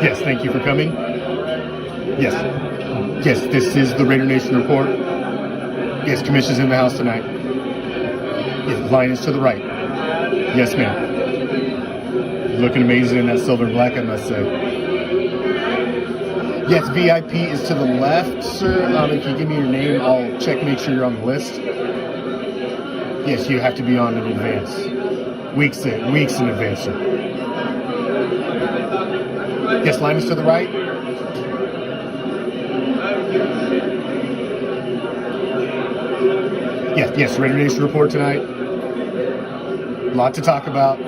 Yes, thank you for coming. Yes. Yes, this is the Raider Nation report. Yes, Commish is in the house tonight. Yes, line is to the right. Yes, ma'am. Looking amazing in that silver and black, I must say. Yes, VIP is to the left, sir. If you give me your name, I'll check, make sure you're on the list. Yes, you have to be on in advance. Weeks in advance, sir. Yes, line is to the right. Yes, Raider Nation report tonight. A lot to talk about.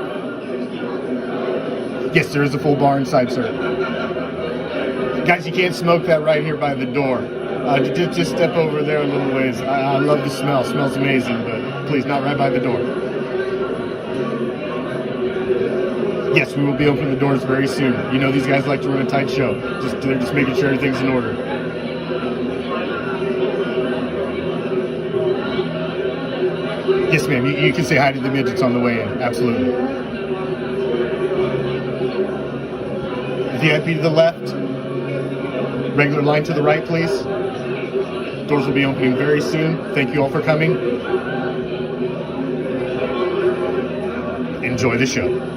Yes, there is a full bar inside, sir. Guys, you can't smoke that right here by the door. Just step over there a little ways. I love the smell. Smells amazing, but please, not right by the door. Yes, we will be opening the doors very soon. You know these guys like to run a tight show. They're just making sure everything's in order. Yes, ma'am. You can say hi to the midgets on the way in. Absolutely. VIP to the left. Regular line to the right, please. Doors will be opening very soon. Thank you all for coming. Enjoy the show.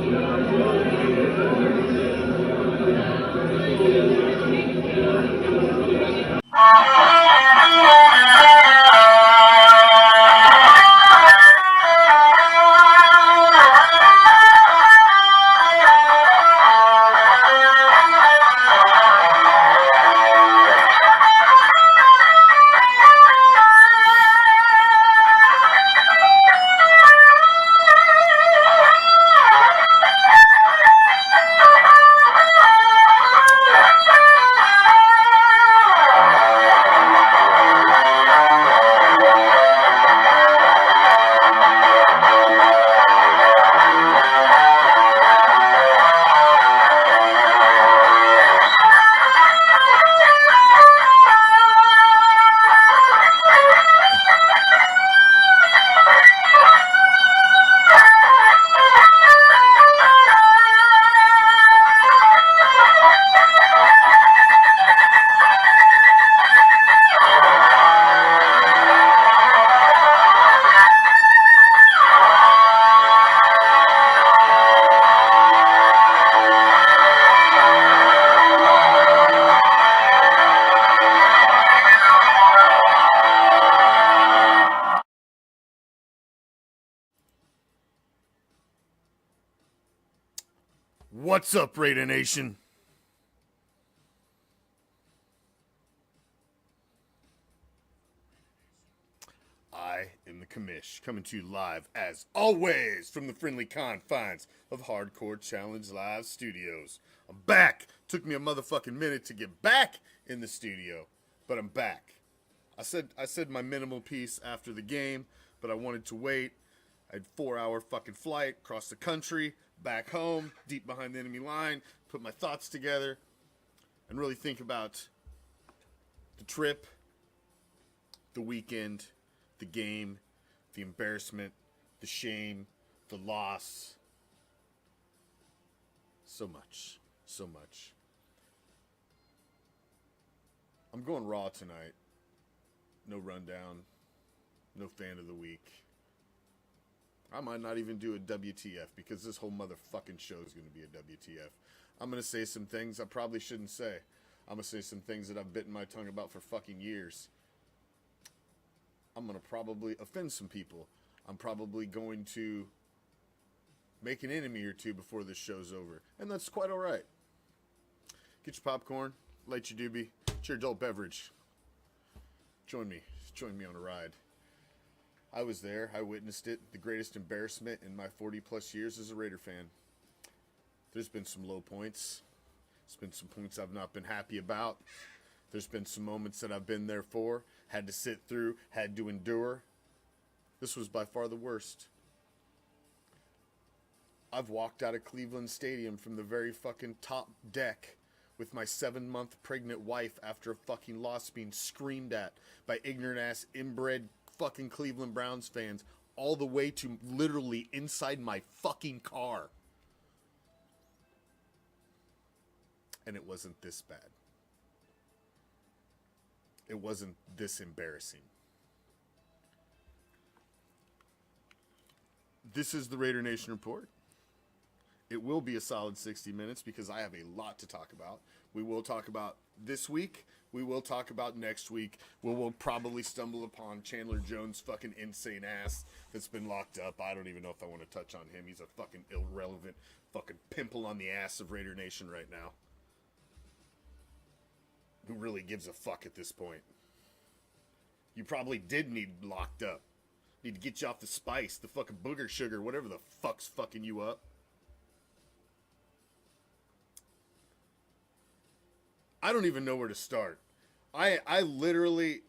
What's up, Raider Nation? I am the Commish, coming to you live, as always, from the friendly confines of Hardcore Challenge Live Studios. I'm back. Took me a motherfucking minute to get back in the studio, but I'm back. I said my minimal piece after the game, but I wanted to wait. I had 4-hour fucking flight across the country, back home, deep behind the enemy line, put my thoughts together, and really think about the trip, the weekend, the game, the embarrassment, the shame, the loss. So much. So much. I'm going raw tonight. No rundown. No fan of the week. I might not even do a WTF because this whole motherfucking show is going to be a WTF. I'm going to say some things I probably shouldn't say. I'm going to say some things that I've bitten my tongue about for fucking years. I'm going to probably offend some people. I'm probably going to make an enemy or two before this show's over. And that's quite alright. Get your popcorn, light your doobie, get your adult beverage. Join me on a ride. I was there, I witnessed it, the greatest embarrassment in my 40 plus years as a Raider fan. There's been some low points. There's been some points I've not been happy about. There's been some moments that I've been there for, had to sit through, had to endure. This was by far the worst. I've walked out of Cleveland Stadium from the very fucking top deck with my 7-month pregnant wife after a fucking loss being screamed at by ignorant ass inbred fucking Cleveland Browns fans all the way to literally inside my fucking car. And it wasn't this bad. It wasn't this embarrassing. This is the Raider Nation Report. It will be a solid 60 minutes because I have a lot to talk about. We will talk about this week. We will talk about next week. We will probably stumble upon Chandler Jones' fucking insane ass that's been locked up. I don't even know if I want to touch on him. He's a fucking irrelevant fucking pimple on the ass of Raider Nation right now. Who really gives a fuck at this point? You probably did need locked up. Need to get you off the spice, the fucking booger sugar, whatever the fuck's fucking you up. I don't even know where to start. I literally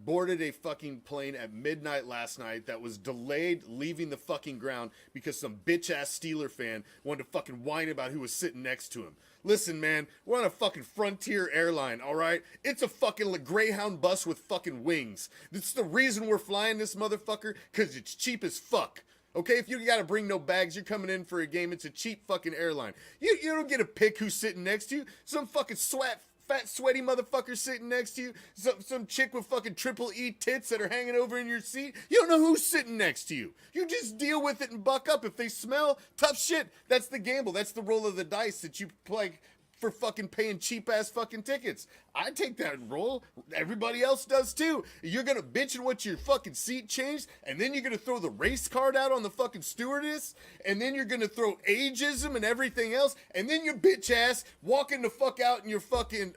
boarded a fucking plane at midnight last night that was delayed leaving the fucking ground because some bitch-ass Steeler fan wanted to fucking whine about who was sitting next to him. Listen, man, we're on a fucking Frontier airline, all right? It's a fucking Greyhound bus with fucking wings. That's the reason we're flying this motherfucker, because it's cheap as fuck. Okay, if you gotta bring no bags, you're coming in for a game, it's a cheap fucking airline. You don't get to pick who's sitting next to you. Some fucking fat, sweaty motherfucker sitting next to you. Some chick with fucking triple E tits that are hanging over in your seat. You don't know who's sitting next to you. You just deal with it and buck up. If they smell, tough shit. That's the gamble. That's the roll of the dice that you play for fucking paying cheap-ass fucking tickets. I take that roll. Everybody else does too. You're gonna bitch and what your fucking seat changed, and then you're gonna throw the race card out on the fucking stewardess, and then you're gonna throw ageism and everything else, and then your bitch ass walking the fuck out in your fucking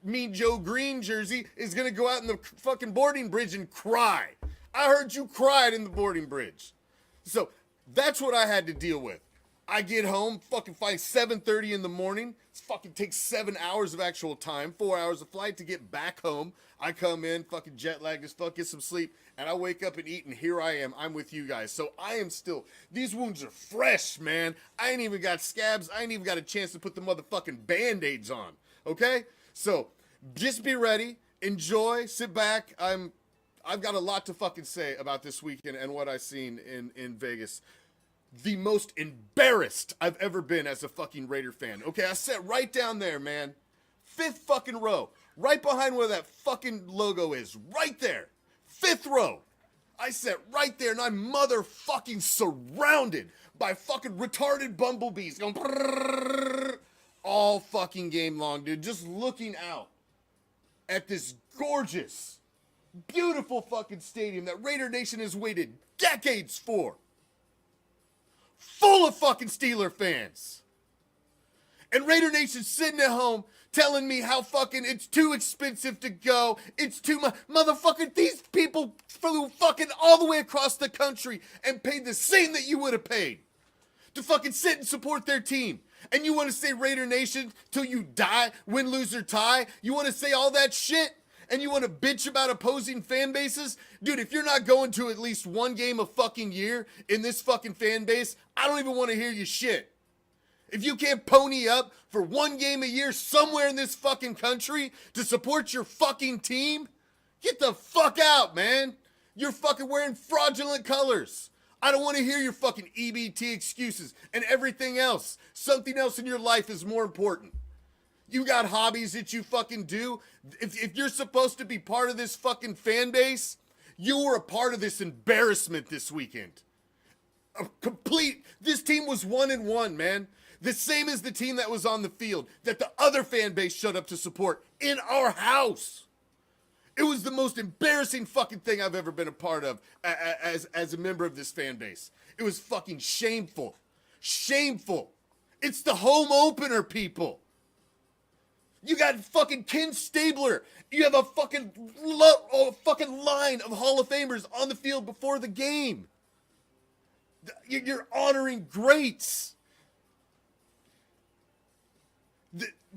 Mean Joe Green jersey is gonna go out in the fucking boarding bridge and cry. I heard you cried in the boarding bridge. So that's what I had to deal with. I get home, fucking flight 7:30 in the morning. It fucking takes 7 hours of actual time, 4 hours of flight to get back home. I come in, fucking jet lagged as fuck, get some sleep, and I wake up and eat, and here I am. I'm with you guys. So I am still, these wounds are fresh, man. I ain't even got scabs. I ain't even got a chance to put the motherfucking Band-Aids on, okay? So just be ready, enjoy, sit back. I've got a lot to fucking say about this weekend and what I've seen in Vegas. The most embarrassed I've ever been as a fucking Raider fan. Okay, I sat right down there, man. 5th fucking row. Right behind where that fucking logo is. Right there. 5th row. I sat right there and I'm motherfucking surrounded by fucking retarded bumblebees going brrrr, all fucking game long, dude. Just looking out at this gorgeous, beautiful fucking stadium that Raider Nation has waited decades for. Full of fucking Steeler fans. And Raider Nation sitting at home telling me how fucking it's too expensive to go. It's too much. Motherfucker, these people flew fucking all the way across the country and paid the same that you would have paid to fucking sit and support their team. And you want to say Raider Nation till you die, win, lose, or tie? You want to say all that shit? And you want to bitch about opposing fan bases? Dude, if you're not going to at least one game a fucking year in this fucking fan base, I don't even want to hear you shit. If you can't pony up for one game a year somewhere in this fucking country to support your fucking team, get the fuck out, man. You're fucking wearing fraudulent colors. I don't want to hear your fucking EBT excuses and everything else. Something else in your life is more important. You got hobbies that you fucking do. If you're supposed to be part of this fucking fan base, you were a part of this embarrassment this weekend. This team was 1-1, man. The same as the team that was on the field, that the other fan base showed up to support in our house. It was the most embarrassing fucking thing I've ever been a part of as a member of this fan base. It was fucking shameful. Shameful. It's the home opener, people. You got fucking Ken Stabler. You have a fucking line of Hall of Famers on the field before the game. You're honoring greats.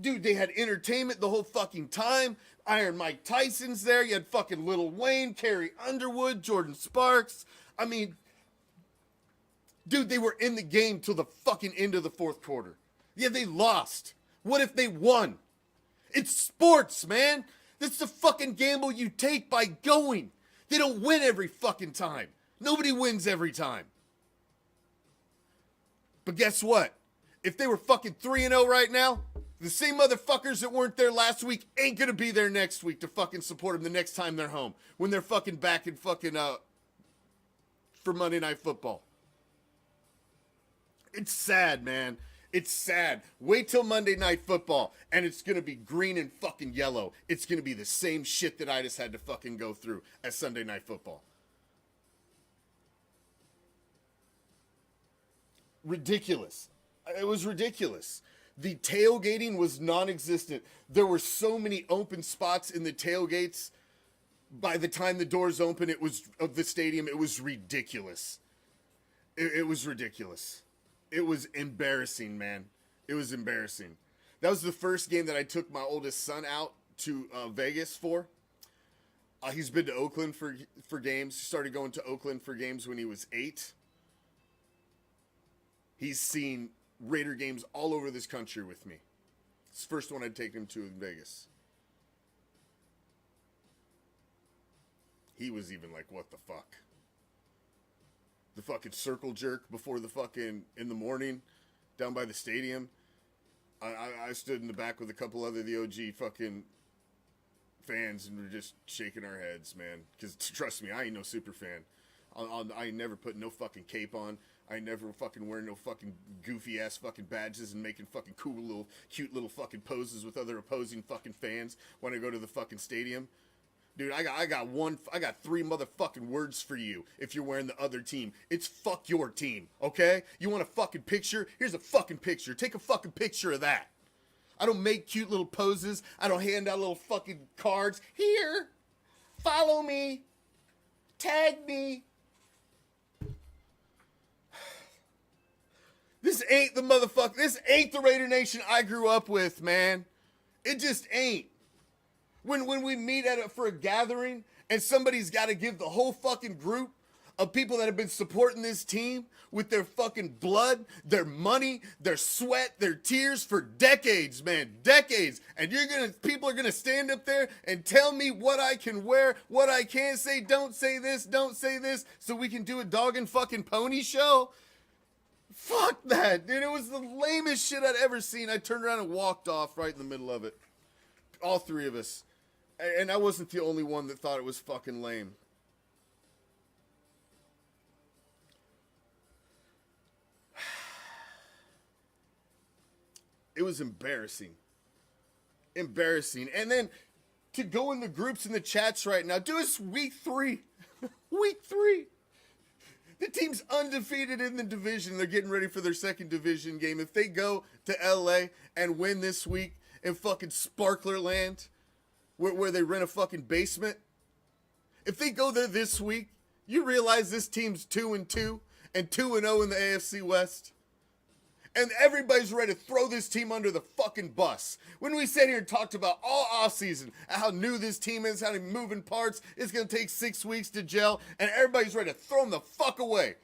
Dude, they had entertainment the whole fucking time. Iron Mike Tyson's there. You had fucking Lil Wayne, Carrie Underwood, Jordan Sparks. I mean, Dude, they were in the game till the fucking end of the fourth quarter. Yeah, they lost. What if they won? It's sports, man. That's the fucking gamble you take by going. They don't win every fucking time. Nobody wins every time. But guess what? If they were fucking 3-0 right now, the same motherfuckers that weren't there last week ain't gonna be there next week to fucking support them the next time they're home. When they're fucking back in fucking, for Monday Night Football. It's sad, man. It's sad. Wait till Monday Night Football, and it's gonna be green and fucking yellow. It's gonna be the same shit that I just had to fucking go through as Sunday Night Football. Ridiculous. It was ridiculous. The tailgating was non-existent. There were so many open spots in the tailgates. By the time the doors opened, it was of the stadium. It was ridiculous. It was ridiculous. It was embarrassing, man. It was embarrassing. That was the first game that I took my oldest son out to Vegas for. He's been to Oakland for games. He started going to Oakland for games when he was 8. He's seen Raider games all over this country with me. It's the first one I'd take him to in Vegas. He was even like, what the fuck? The fucking circle jerk before the fucking, in the morning, down by the stadium. I stood in the back with a couple other the OG fucking fans and we're just shaking our heads, man. Because trust me, I ain't no super fan. I ain't never put no fucking cape on. I never fucking wear no fucking goofy ass fucking badges and making fucking cool little, cute little fucking poses with other opposing fucking fans when I go to the fucking stadium. Dude, I got 3 motherfucking words for you if you're wearing the other team. It's fuck your team, okay? You want a fucking picture? Here's a fucking picture. Take a fucking picture of that. I don't make cute little poses. I don't hand out little fucking cards. Here, follow me, tag me. This ain't the motherfucker. This ain't the Raider Nation I grew up with, man. It just ain't. When we meet for a gathering and somebody's got to give the whole fucking group of people that have been supporting this team with their fucking blood, their money, their sweat, their tears for decades, man, decades. And people are gonna stand up there and tell me what I can wear, what I can't say, don't say this, so we can do a dog and fucking pony show. Fuck that, dude. It was the lamest shit I'd ever seen. I turned around and walked off right in the middle of it. All 3 of us. And I wasn't the only one that thought it was fucking lame. It was embarrassing. Embarrassing. And then to go in the groups and the chats right now, dude, it's week 3. Week 3. The team's undefeated in the division. They're getting ready for their second division game. If they go to LA and win this week in fucking Sparkler Land, where they rent a fucking basement, if they go there this week, you realize this team's 2-2 and 2-0 in the AFC West. And everybody's ready to throw this team under the fucking bus. When we sat here and talked about all offseason, how new this team is, how many moving parts, it's going to take 6 weeks to gel, and everybody's ready to throw them the fuck away.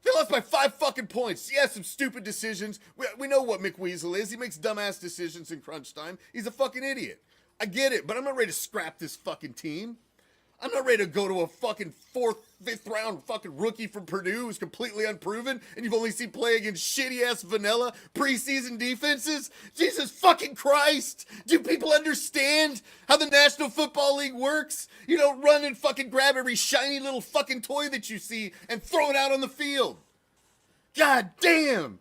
They lost by 5 fucking points. Yeah, some stupid decisions. We know what McWeasel is. He makes dumbass decisions in crunch time. He's a fucking idiot. I get it, but I'm not ready to scrap this fucking team. I'm not ready to go to a fucking 4th, 5th round fucking rookie from Purdue who's completely unproven and you've only seen play against shitty-ass vanilla preseason defenses. Jesus fucking Christ. Do people understand how the National Football League works? You don't run and fucking grab every shiny little fucking toy that you see and throw it out on the field. God damn.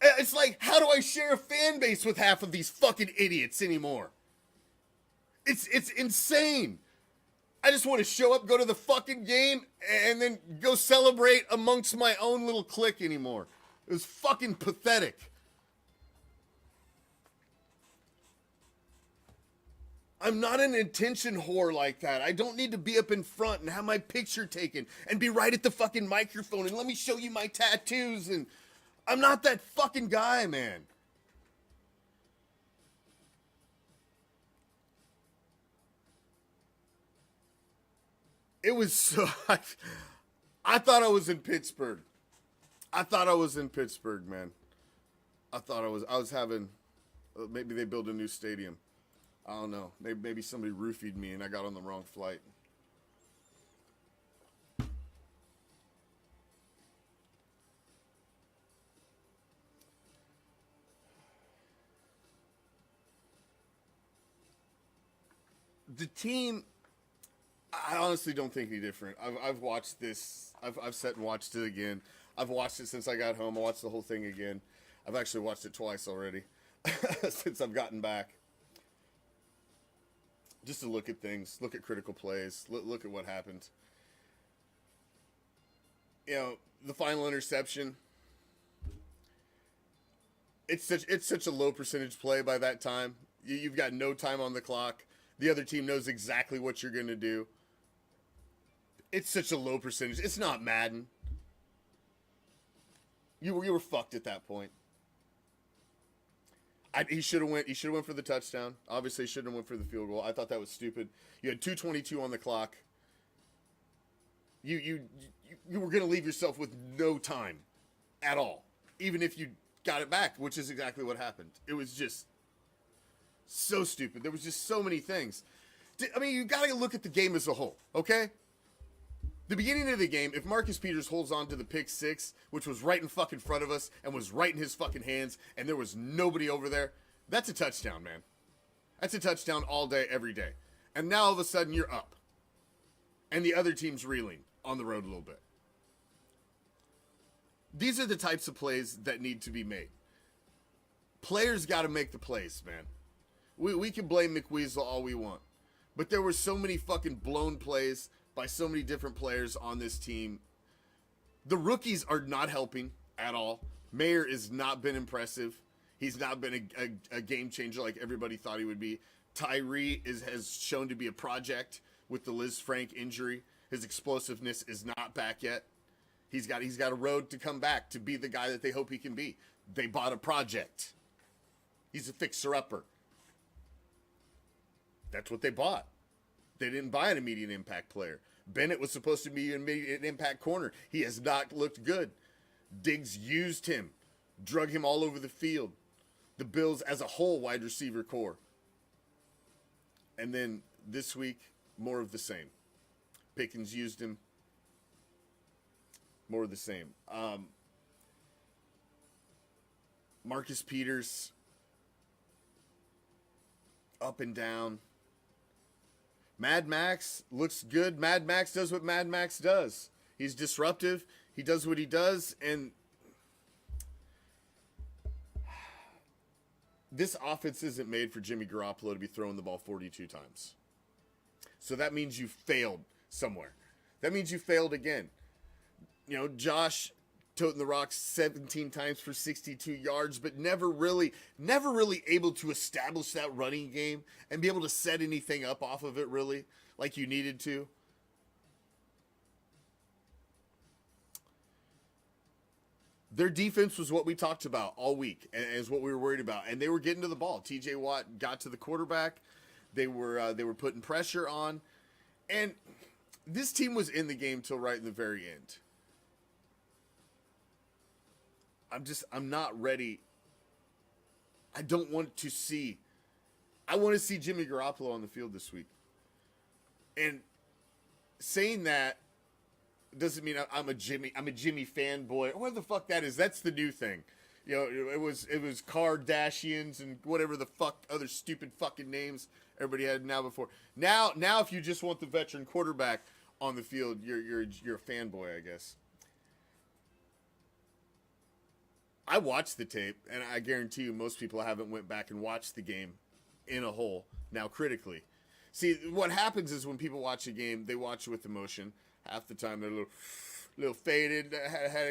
It's like, how do I share a fan base with half of these fucking idiots anymore? It's insane. I just want to show up, go to the fucking game, and then go celebrate amongst my own little clique anymore. It was fucking pathetic. I'm not an attention whore like that. I don't need to be up in front and have my picture taken and be right at the fucking microphone and let me show you my tattoos. And I'm not that fucking guy, man. It was so... I thought I was in Pittsburgh. I thought I was in Pittsburgh, man. I thought I was having, maybe they built a new stadium. I don't know. Maybe somebody roofied me and I got on the wrong flight. The team, I honestly don't think any different. I've watched this. I've sat and watched it again. I've watched it since I got home. I watched the whole thing again. I've actually watched it twice already since I've gotten back. Just to look at things, look at critical plays, look at what happened. You know, the final interception. It's such a low percentage play by that time. You've got no time on the clock. The other team knows exactly what you're going to do. It's such a low percentage. It's not Madden. You were fucked at that point. He should have went for the touchdown. Obviously, he shouldn't have went for the field goal. I thought that was stupid. You had 2:22 on the clock. You were going to leave yourself with no time at all, even if you got it back, which is exactly what happened. It was just so stupid. There was just so many things. I mean, you got to look at the game as a whole, okay? The beginning of the game, if Marcus Peters holds on to the pick six, which was right in fucking front of us and was right in his fucking hands, and there was nobody over there, that's a touchdown, man. That's a touchdown all day, every day. And now all of a sudden you're up. And the other team's reeling on the road a little bit. These are the types of plays that need to be made. Players got to make the plays, man. We can blame McWeasel all we want. But there were so many fucking blown plays by so many different players on this team. The rookies are not helping at all. Mayer has not been impressive. He's not been a game changer like everybody thought he would be. Tyree has shown to be a project with the Liz Frank injury. His explosiveness is not back yet. He's got a road to come back to be the guy that they hope he can be. They bought a project. He's a fixer-upper. That's what they bought. They didn't buy an immediate impact player. Bennett was supposed to be an immediate impact corner. He has not looked good. Diggs used him, drug him all over the field. The Bills as a whole wide receiver core. And then this week, more of the same. Pickens used him. More of the same. Marcus Peters, up and down. Mad Max looks good. Mad Max does what Mad Max does. He's disruptive. He does what he does. And this offense isn't made for Jimmy Garoppolo to be throwing the ball 42 times. So that means you failed somewhere. That means you failed again. You know, Josh toting the rock 17 times for 62 yards, but never really able to establish that running game and be able to set anything up off of it really like you needed to. Their defense was what we talked about all week and is what we were worried about. And they were getting to the ball. TJ Watt got to the quarterback. They were putting pressure on. And this team was in the game till right in the very end. I'm not ready. I want to see Jimmy Garoppolo on the field this week. And saying that doesn't mean I'm a Jimmy fanboy. What the fuck that is? That's the new thing. You know, it was Kardashians and whatever the fuck other stupid fucking names everybody had now before. Now if you just want the veteran quarterback on the field, you're a fanboy, I guess. I watched the tape, and I guarantee you most people haven't went back and watched the game in a whole, now critically. See, what happens is when people watch a game, they watch it with emotion. Half the time they're a little faded,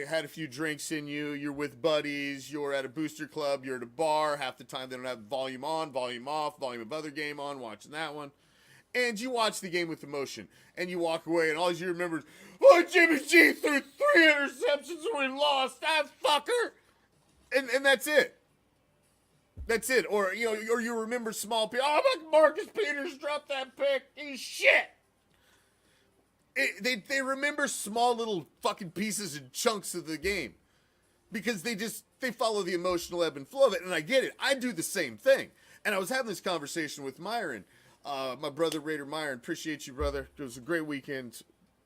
had a few drinks in you, you're with buddies, you're at a booster club, you're at a bar. Half the time they don't have volume on, volume off, volume of other game on, watching that one. And you watch the game with emotion, and you walk away, and all you remember is, oh, Jimmy G threw 3 interceptions and we lost, that fucker! And that's it. That's it. Or you remember small people. Oh, Marcus Peters dropped that pick. He's shit. They remember small little fucking pieces and chunks of the game. because they follow the emotional ebb and flow of it, and I get it. I do the same thing. And I was having this conversation with Myron, my brother Raider Myron. Appreciate you, brother. It was a great weekend.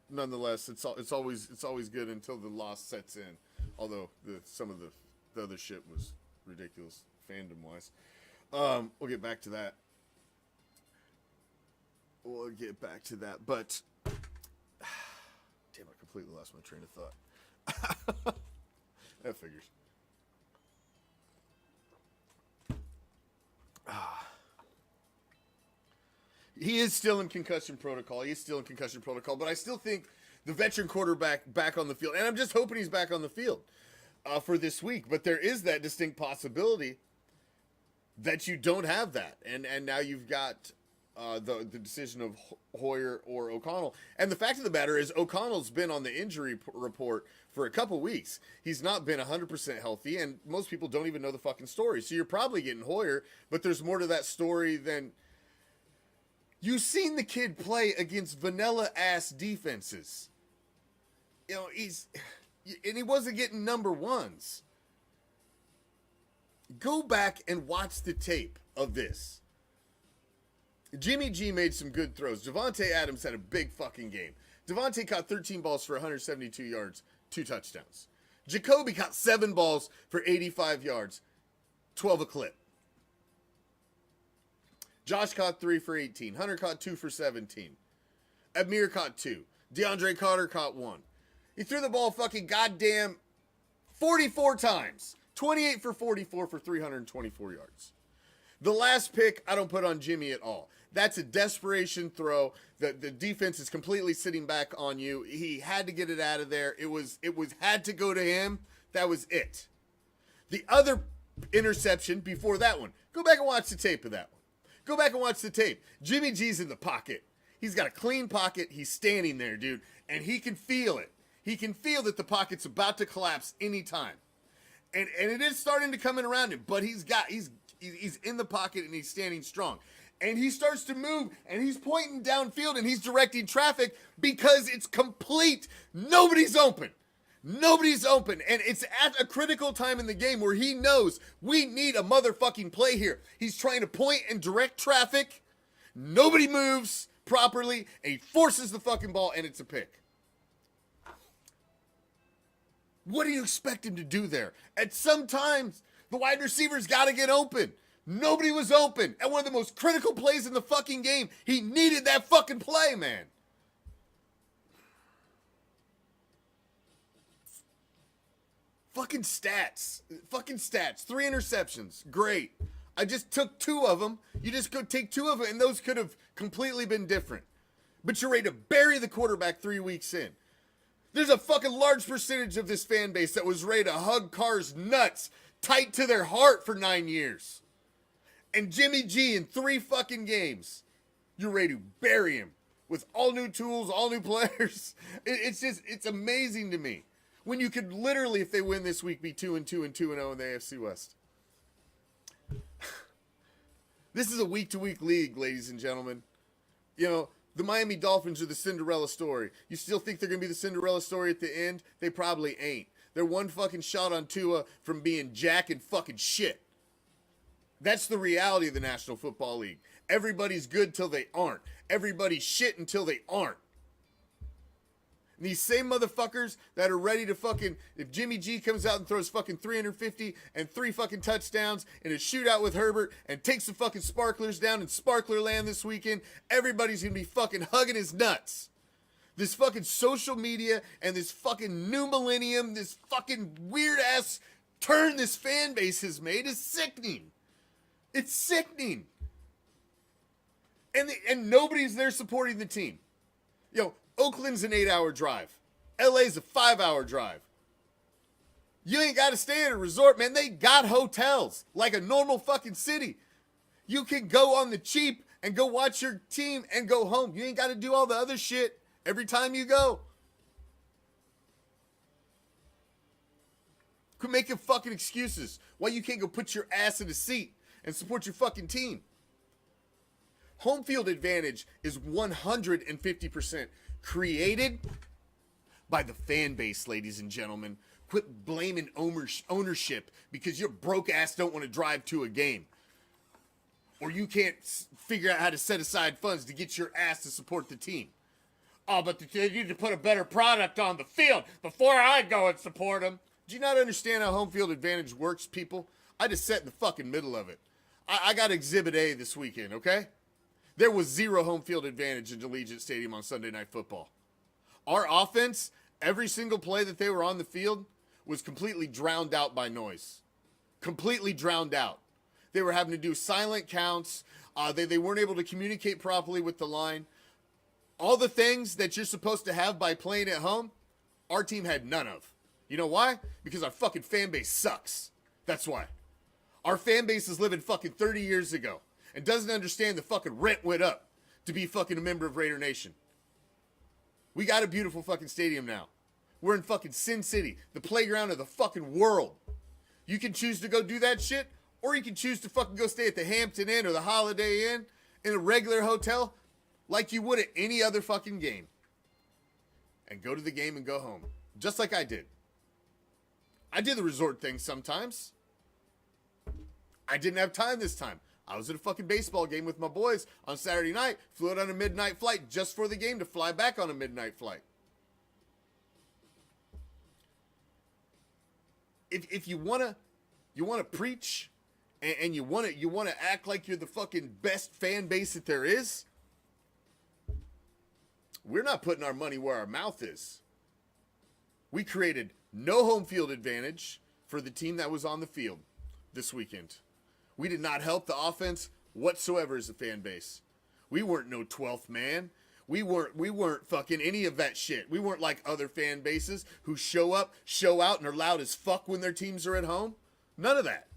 Nonetheless, it's always good until the loss sets in. Although some of the other shit was ridiculous fandom wise. We'll get back to that. But damn, I completely lost my train of thought. That figures. He is still in concussion protocol. But I still think the veteran quarterback back on the field, and I'm just hoping he's back on the field for this week. But there is that distinct possibility that you don't have that, and now you've got the decision of Hoyer or O'Connell. And the fact of the matter is, O'Connell's been on the injury report for a couple weeks. He's not been 100% healthy, and most people don't even know the fucking story. So you're probably getting Hoyer, but there's more to that story than... You've seen the kid play against vanilla-ass defenses. You know, he wasn't getting number ones. Go back and watch the tape of this. Jimmy G made some good throws. Devontae Adams had a big fucking game. Devontae caught 13 balls for 172 yards, 2 touchdowns. Jacoby caught 7 balls for 85 yards, 12 a clip. Josh caught 3 for 18. Hunter caught 2 for 17. Amir caught 2. DeAndre Carter caught 1. He threw the ball fucking goddamn 44 times. 28 for 44 for 324 yards. The last pick, I don't put on Jimmy at all. That's a desperation throw. The defense is completely sitting back on you. He had to get it out of there. It had to go to him. That was it. The other interception before that one, go back and watch the tape of that one. Go back and watch the tape. Jimmy G's in the pocket. He's got a clean pocket. He's standing there, dude, and he can feel it. He can feel that the pocket's about to collapse anytime. And it is starting to come in around him, but he's in the pocket and he's standing strong. And he starts to move and he's pointing downfield and he's directing traffic because it's complete. Nobody's open. Nobody's open. And it's at a critical time in the game where he knows we need a motherfucking play here. He's trying to point and direct traffic. Nobody moves properly and he forces the fucking ball and it's a pick. What do you expect him to do there? At some times, the wide receiver's got to get open. Nobody was open. At one of the most critical plays in the fucking game, he needed that fucking play, man. Fucking stats. 3 interceptions. Great. I just took 2 of them. You just go take 2 of them, and those could have completely been different. But you're ready to bury the quarterback 3 weeks in. There's a fucking large percentage of this fan base that was ready to hug Carr's nuts tight to their heart for 9 years. And Jimmy G in 3 fucking games, you're ready to bury him with all new tools, all new players. It's amazing to me. When you could literally, if they win this week, be 2-2 and 2-0 in the AFC West. This is a week-to-week league, ladies and gentlemen. You know, the Miami Dolphins are the Cinderella story. You still think they're going to be the Cinderella story at the end? They probably ain't. They're one fucking shot on Tua from being jack and fucking shit. That's the reality of the National Football League. Everybody's good till they aren't. Everybody's shit until they aren't. And these same motherfuckers that are ready to fucking, if Jimmy G comes out and throws fucking 350 and 3 fucking touchdowns in a shootout with Herbert and takes the fucking Sparklers down in Sparkler Land this weekend, everybody's going to be fucking hugging his nuts. This fucking social media and this fucking new millennium, this fucking weird ass turn this fan base has made is sickening. It's sickening. And nobody's there supporting the team. Yo, Oakland's an 8-hour drive. LA's a 5-hour drive. You ain't got to stay at a resort, man. They got hotels like a normal fucking city. You can go on the cheap and go watch your team and go home. You ain't got to do all the other shit every time you go. Quit making fucking excuses why you can't go put your ass in a seat and support your fucking team. Home field advantage is 150% created by the fan base, ladies and gentlemen. Quit blaming ownership because your broke ass don't want to drive to a game. Or you can't figure out how to set aside funds to get your ass to support the team. Oh, but they need to put a better product on the field before I go and support them. Do you not understand how home field advantage works, people? I just sat in the fucking middle of it. I got Exhibit A this weekend, okay? There was zero home field advantage in Allegiant Stadium on Sunday Night Football. Our offense, every single play that they were on the field, was completely drowned out by noise. Completely drowned out. They were having to do silent counts. They weren't able to communicate properly with the line. All the things that you're supposed to have by playing at home, our team had none of. You know why? Because our fucking fan base sucks. That's why. Our fan base is living fucking 30 years ago and doesn't understand the fucking rent went up to be fucking a member of Raider Nation. We got a beautiful fucking stadium now. We're in fucking Sin City, the playground of the fucking world. You can choose to go do that shit, or you can choose to fucking go stay at the Hampton Inn or the Holiday Inn in a regular hotel like you would at any other fucking game. And go to the game and go home. Just like I did. I did the resort thing sometimes. I didn't have time this time. I was at a fucking baseball game with my boys on Saturday night. Flew out on a midnight flight just for the game to fly back on a midnight flight. If you wanna preach and you wanna act like you're the fucking best fan base that there is, we're not putting our money where our mouth is. We created no home field advantage for the team that was on the field this weekend. We did not help the offense whatsoever as a fan base. We weren't no 12th man. We weren't fucking any of that shit. We weren't like other fan bases who show up, show out, and are loud as fuck when their teams are at home. None of that.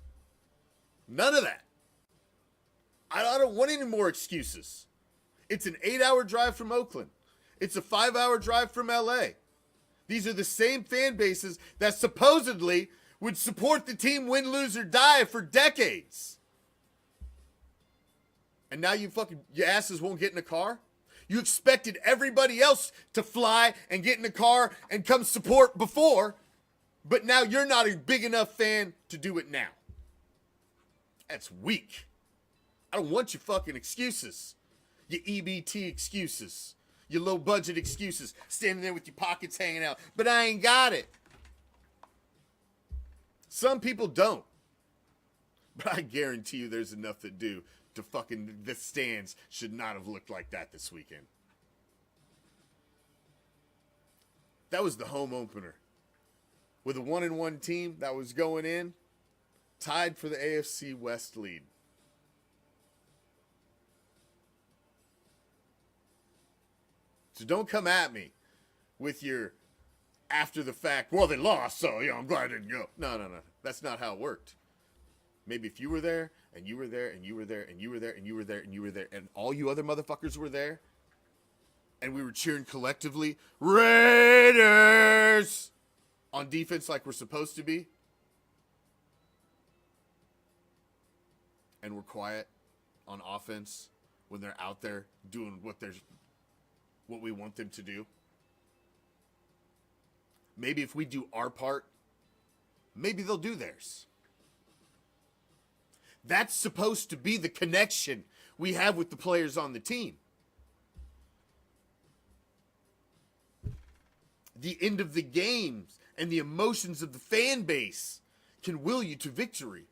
None of that. I don't want any more excuses. It's an 8-hour drive from Oakland. It's a 5-hour drive from LA. These are the same fan bases that supposedly would support the team win, lose, or die for decades. And now your asses won't get in a car? You expected everybody else to fly and get in a car and come support before, but now you're not a big enough fan to do it now. That's weak. I don't want your fucking excuses. Your EBT excuses. Your low budget excuses. Standing there with your pockets hanging out. But I ain't got it. Some people don't. But I guarantee you there's enough that do. To fucking, the stands should not have looked like that this weekend. That was the home opener. With a 1-1 team that was going in, tied for the AFC West lead. So don't come at me with your after the fact, well, they lost, so I'm glad I didn't go. No. That's not how it worked. Maybe if you were there, and you were there, and you were there, and you were there, and you were there, and you were there, and all you other motherfuckers were there, and we were cheering collectively, Raiders! On defense like we're supposed to be, and we're quiet on offense when they're out there doing what we want them to do. Maybe if we do our part, maybe they'll do theirs. That's supposed to be the connection we have with the players on the team. The end of the games and the emotions of the fan base can will you to victory.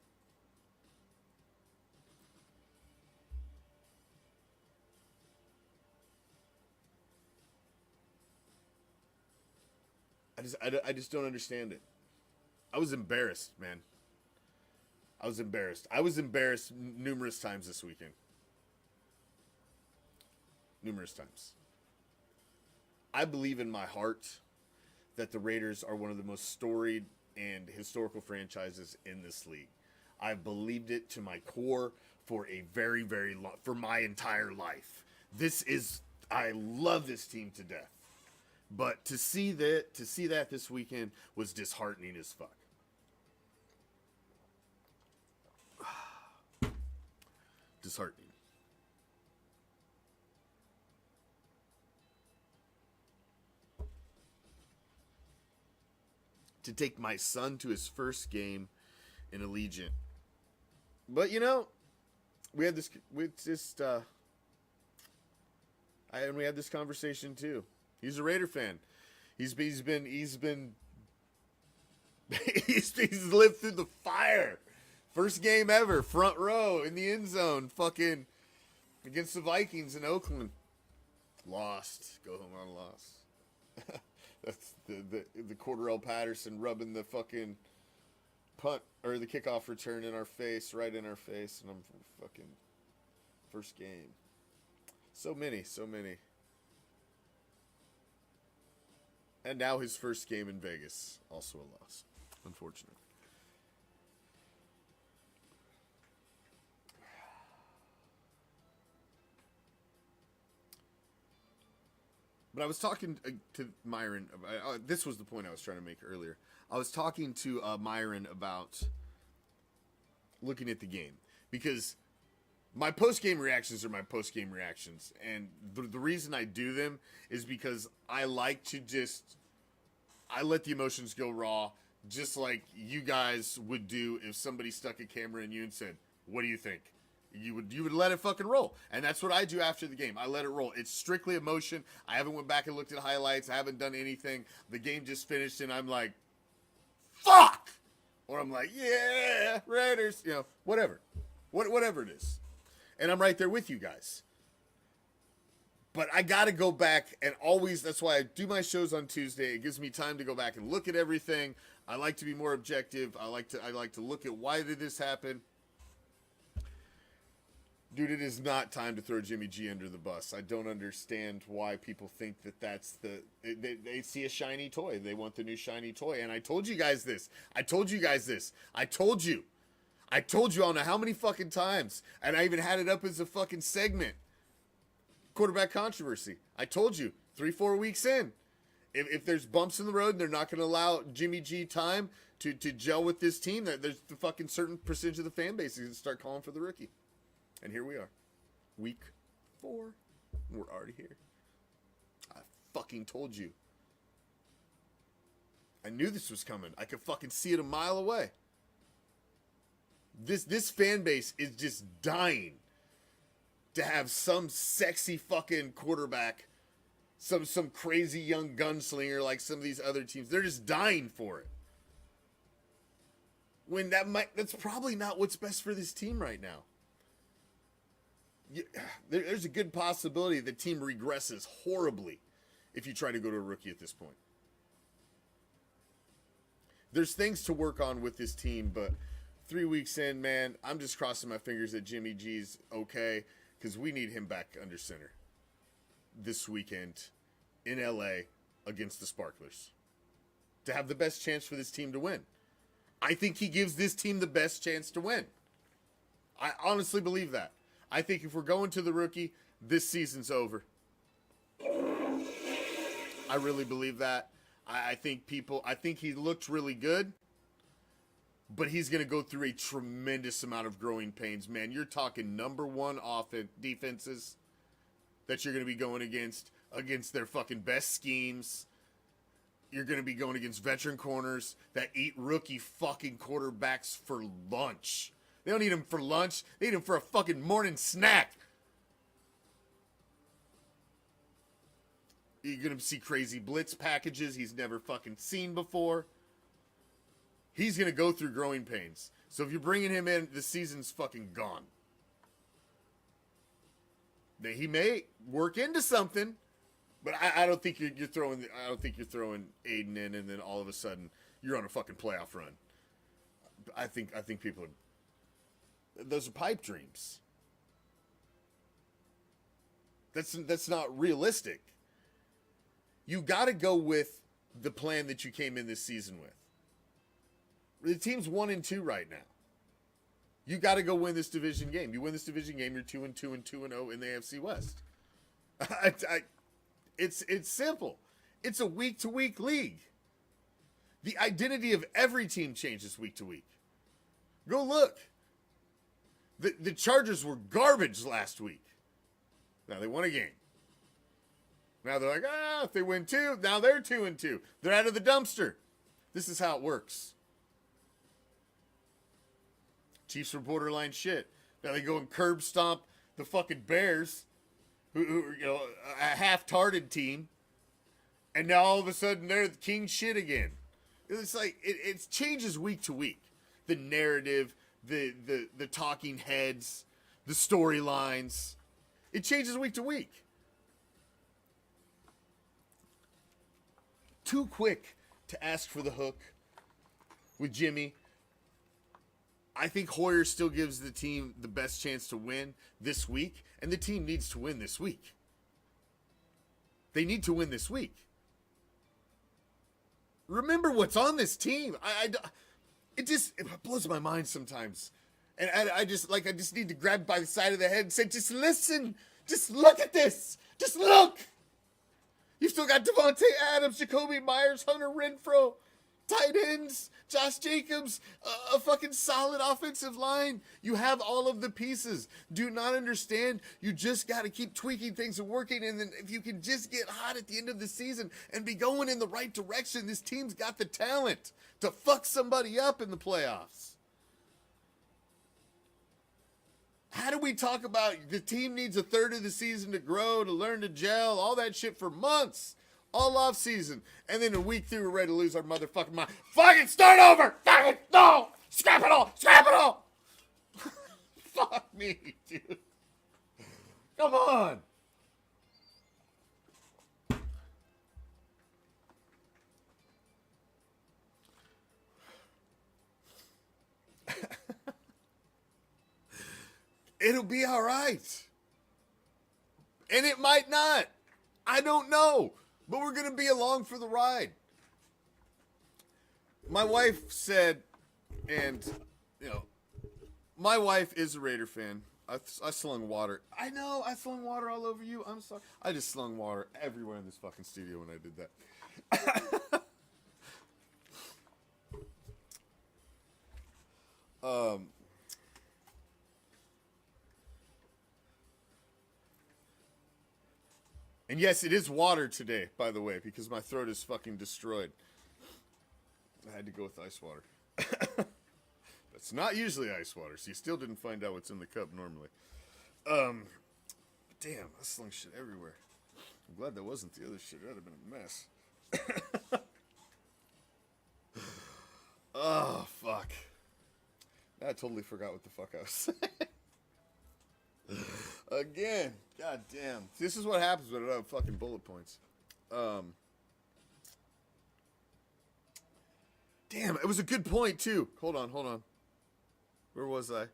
I just don't understand it. I was embarrassed, man. I was embarrassed. I was embarrassed numerous times this weekend. Numerous times. I believe in my heart that the Raiders are one of the most storied and historical franchises in this league. I've believed it to my core for a very, very long, for my entire life. I love this team to death. But to see that this weekend was disheartening as fuck. Disheartening. to take my son to his first game in Allegiant. But we had this. We had this conversation too. He's a Raider fan. He's lived through the fire. First game ever, front row in the end zone, fucking against the Vikings in Oakland. Lost. Go home on a loss. That's the Cordarrelle Patterson rubbing the fucking punt or the kickoff return right in our face, and I'm fucking first game. So many. And now his first game in Vegas, also a loss, unfortunately. But I was talking to Myron. This was the point I was trying to make earlier. I was talking to Myron about looking at the game. Because my post-game reactions are my post-game reactions. And the reason I do them is because I like to I let the emotions go raw, just like you guys would do if somebody stuck a camera in you and said, "What do you think?" You would let it fucking roll. And that's what I do after the game. I let it roll. It's strictly emotion. I haven't went back and looked at highlights. I haven't done anything. The game just finished and I'm like, fuck! Or I'm like, yeah, Raiders. Whatever. Whatever it is. And I'm right there with you guys. But I got to go back and always, that's why I do my shows on Tuesday. It gives me time to go back and look at everything. I like to be more objective. I like to look at why did this happen. Dude, it is not time to throw Jimmy G under the bus. I don't understand why people think that's they see a shiny toy. They want the new shiny toy. And I told you guys this. I told you I don't know how many fucking times. And I even had it up as a fucking segment. Quarterback controversy. I told you 3-4 weeks in. If there's bumps in the road and they're not going to allow Jimmy G time to gel with this team, that there's the fucking certain percentage of the fan base is going to start calling for the rookie. And here we are. Week 4. We're already here. I fucking told you. I knew this was coming. I could fucking see it a mile away. This fan base is just dying to have some sexy fucking quarterback, some crazy young gunslinger like some of these other teams. They're just dying for it. When that's probably not what's best for this team right now. There's a good possibility the team regresses horribly if you try to go to a rookie at this point. There's things to work on with this team, but 3 weeks in, man, I'm just crossing my fingers that Jimmy G's okay, because we need him back under center this weekend in LA against the Sparklers to have the best chance for this team to win. I think he gives this team the best chance to win. I honestly believe that. I think if we're going to the rookie, this season's over. I really believe that. I think he looked really good, but he's going to go through a tremendous amount of growing pains, man. You're talking number one defenses that you're going to be going against their fucking best schemes. You're going to be going against veteran corners that eat rookie fucking quarterbacks for lunch. They don't eat him for lunch. They eat him for a fucking morning snack. You're going to see crazy blitz packages he's never fucking seen before. He's going to go through growing pains. So if you're bringing him in, the season's fucking gone. Now, he may work into something, but I don't think you're throwing. I don't think you're throwing Aiden in, and then all of a sudden you're on a fucking playoff run. I think people are. Those are pipe dreams. That's not realistic. You got to go with the plan that you came in this season with. The team's 1-2 right now. You got to go win this division game. You win this division game, you're 2-2 and 2-0 in the AFC West. It's simple. It's a week-to-week league. The identity of every team changes week to week. Go look. The Chargers were garbage last week. Now they won a game. Now they're like, if they win 2, now they're 2-2. They're out of the dumpster. This is how it works. Chiefs are borderline shit. Now they go and curb stomp the fucking Bears, who you know, a half-tarded team, and now all of a sudden they're the king shit again. It's like it changes week to week. The narrative, the talking heads, the storylines. It changes week to week. Too quick to ask for the hook with Jimmy. I think Hoyer still gives the team the best chance to win this week, and the team needs to win this week. They need to win this week. Remember what's on this team. It blows my mind sometimes. And I just need to grab by the side of the head and say, just listen. Just look at this. Just look. You've still got Devontae Adams, Jacoby Myers, Hunter Renfrow, tight ends, Josh Jacobs, a fucking solid offensive line. You have all of the pieces. Do not understand. You just got to keep tweaking things and working. And then if you can just get hot at the end of the season and be going in the right direction, this team's got the talent to fuck somebody up in the playoffs. How do we talk about the team needs a third of the season to grow, to learn to gel, all that shit for months, all off season, and then a week through we're ready to lose our motherfucking mind. Fucking start over! Fucking no! Scrap it all! Scrap it all! Fuck me, dude. Come on. It'll be all right. And it might not. I don't know. But we're going to be along for the ride. My wife said, and, you know, my wife is a Raider fan. I slung water. I know, I slung water all over you. I'm sorry. I just slung water everywhere in this fucking studio when I did that. And yes, it is water today, by the way, because my throat is fucking destroyed. I had to go with ice water. That's not usually ice water, so you still didn't find out what's in the cup normally. Damn, I slung shit everywhere. I'm glad that wasn't the other shit. That would have been a mess. Oh, fuck. I totally forgot what the fuck I was saying. Again, god damn. This is what happens when I don't have fucking bullet points. Damn, it was a good point too. Hold on. Where was I?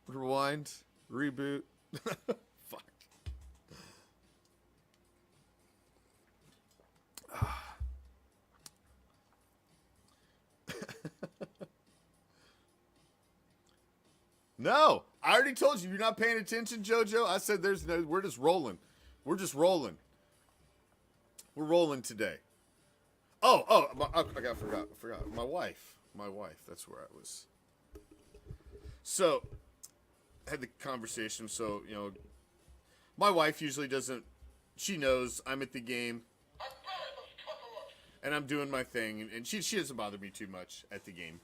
Rewind. Reboot. Fuck. No, I already told you. You're not paying attention, JoJo. I said we're just rolling. We're just rolling. We're rolling today. I forgot. My wife. That's where I was. So, I had the conversation. So, you know, my wife usually doesn't. She knows I'm at the game. And I'm doing my thing. And she doesn't bother me too much at the game.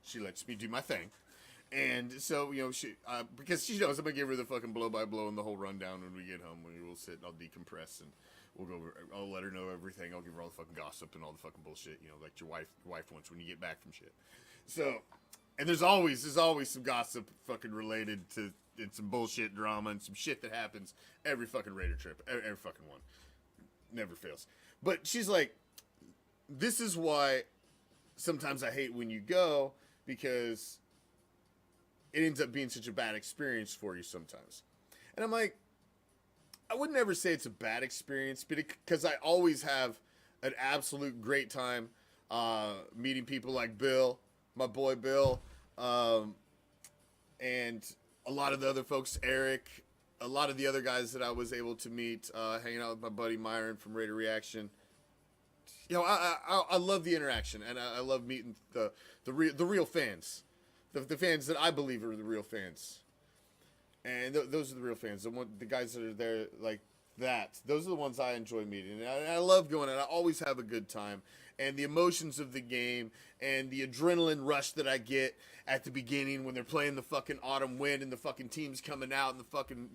She lets me do my thing. And so, you know, because she knows I'm going to give her the fucking blow-by-blow and the whole rundown when we get home. We'll sit and I'll decompress and we'll go over, I'll let her know everything. I'll give her all the fucking gossip and all the fucking bullshit, you know, like your wife wants when you get back from shit. So, and there's always some gossip fucking related to and some bullshit drama and some shit that happens every fucking Raider trip. Every fucking one. Never fails. But she's like, this is why sometimes I hate when you go, because it ends up being such a bad experience for you sometimes. And I'm like, I would never say it's a bad experience, but because I always have an absolute great time meeting people like Bill, my boy Bill, and a lot of the other folks, Eric, a lot of the other guys that I was able to meet, hanging out with my buddy Myron from Raider Reaction. You know, I love the interaction, and I love meeting the real fans. The fans that I believe are the real fans. And those are the real fans. The guys that are there like that. Those are the ones I enjoy meeting. And I love going, and I always have a good time. and the emotions of the game and the adrenaline rush that I get at the beginning when they're playing the fucking autumn wind and the fucking team's coming out and the fucking,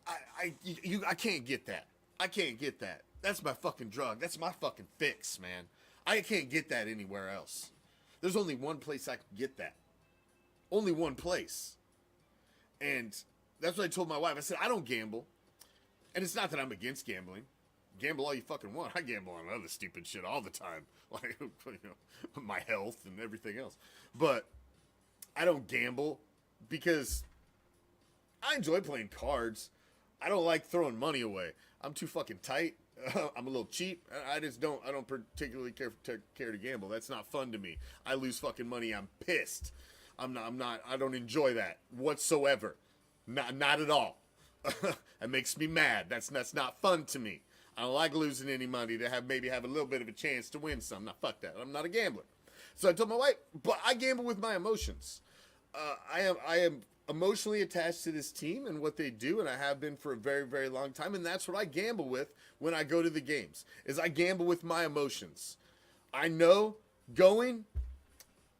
I can't get that. I can't get that. That's my fucking drug. That's my fucking fix, man. I can't get that anywhere else. There's only one place I can get that. Only one place. And that's what I told my wife. I said, I don't gamble. And it's not that I'm against gambling. Gamble all you fucking want. I gamble on other stupid shit all the time. Like, my health and everything else. But I don't gamble because I enjoy playing cards. I don't like throwing money away. I'm too fucking tight. I'm a little cheap. I don't particularly care to gamble. That's not fun to me. I lose fucking money. I'm pissed. I don't enjoy that whatsoever. Not at all. It makes me mad. That's not fun to me. I don't like losing any money to maybe have a little bit of a chance to win some. Now, fuck that. I'm not a gambler. So I told my wife, but I gamble with my emotions. I am emotionally attached to this team and what they do, and I have been for a very, very long time, and that's what I gamble with when I go to the games, is I gamble with my emotions. I know going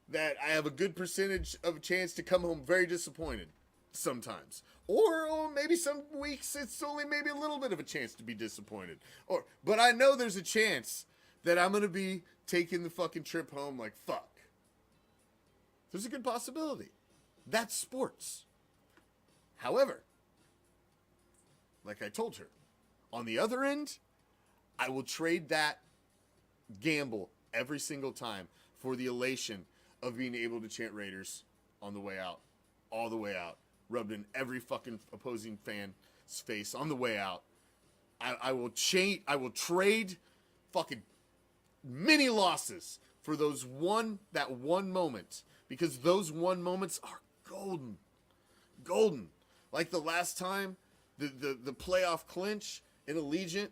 that I have a good percentage of a chance to come home very disappointed sometimes. Or maybe some weeks it's only maybe a little bit of a chance to be disappointed. But I know there's a chance that I'm going to be taking the fucking trip home like, fuck. There's a good possibility. That's sports. However, like I told her, on the other end, I will trade that gamble every single time for the elation of being able to chant Raiders on the way out, all the way out, rubbed in every fucking opposing fan's face on the way out. I will trade fucking many losses for that one moment, because those one moments are golden. Like the last time, the playoff clinch in Allegiant,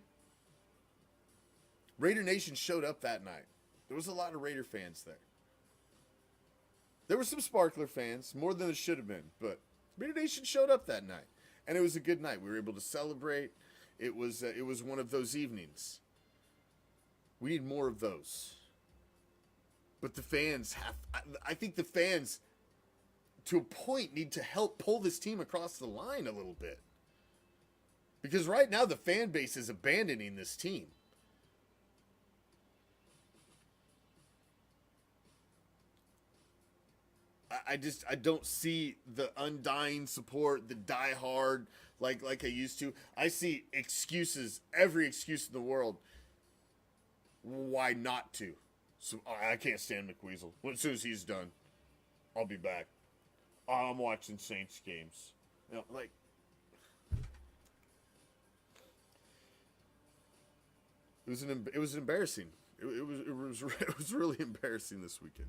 Raider Nation showed up that night. There was a lot of Raider fans there. There were some Sparkler fans, more than there should have been, but Raider Nation showed up that night, and it was a good night. We were able to celebrate. It was one of those evenings. We need more of those. But the fans I think the fans, to a point, need to help pull this team across the line a little bit. Because right now the fan base is abandoning this team. I don't see the undying support, the diehard like I used to. I see excuses, every excuse in the world why not to. So I can't stand McWeasel. As soon as he's done, I'll be back. I'm watching Saints games. It was embarrassing. It was really embarrassing this weekend.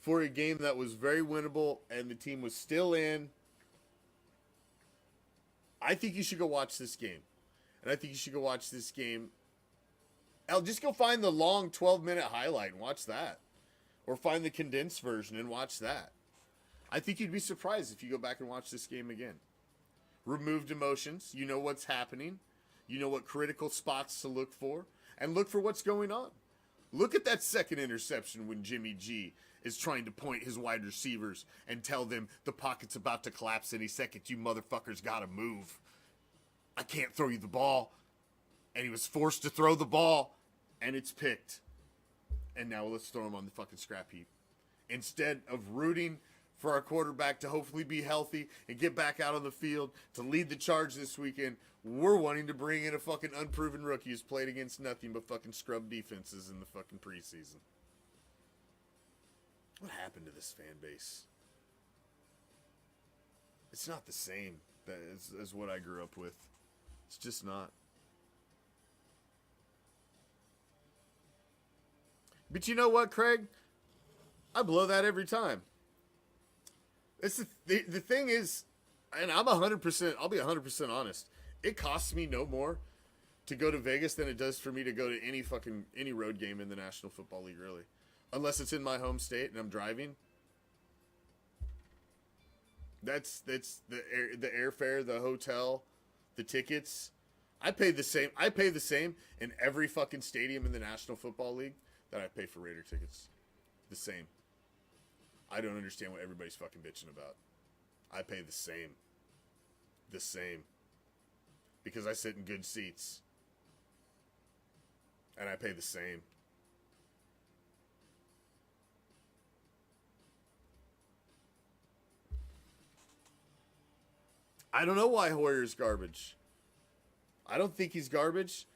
For a game that was very winnable and the team was still in, I think you should go watch this game. And I think you should go watch this game. Just go find the long 12-minute highlight and watch that. Or find the condensed version and watch that. I think you'd be surprised if you go back and watch this game again. Removed emotions. You know what's happening. You know what critical spots to look for. And look for what's going on. Look at that second interception when Jimmy G is trying to point his wide receivers and tell them the pocket's about to collapse any second. You motherfuckers gotta move. I can't throw you the ball. And he was forced to throw the ball, and it's picked. And now let's throw him on the fucking scrap heap. Instead of rooting for our quarterback to hopefully be healthy and get back out on the field to lead the charge this weekend, we're wanting to bring in a fucking unproven rookie who's played against nothing but fucking scrub defenses in the fucking preseason. What happened to this fan base? It's not the same as what I grew up with. It's just not. But you know what, Craig? I blow that every time. It's the thing is, and I'll be 100% honest. It costs me no more to go to Vegas than it does for me to go to any road game in the National Football League, really. Unless it's in my home state and I'm driving. That's the airfare, the hotel, the tickets. I pay the same. I pay the same in every fucking stadium in the National Football League that I pay for Raider tickets. The same. I don't understand what everybody's fucking bitching about. I pay the same. The same. Because I sit in good seats. And I pay the same. I don't know why Hoyer's garbage. I don't think he's garbage.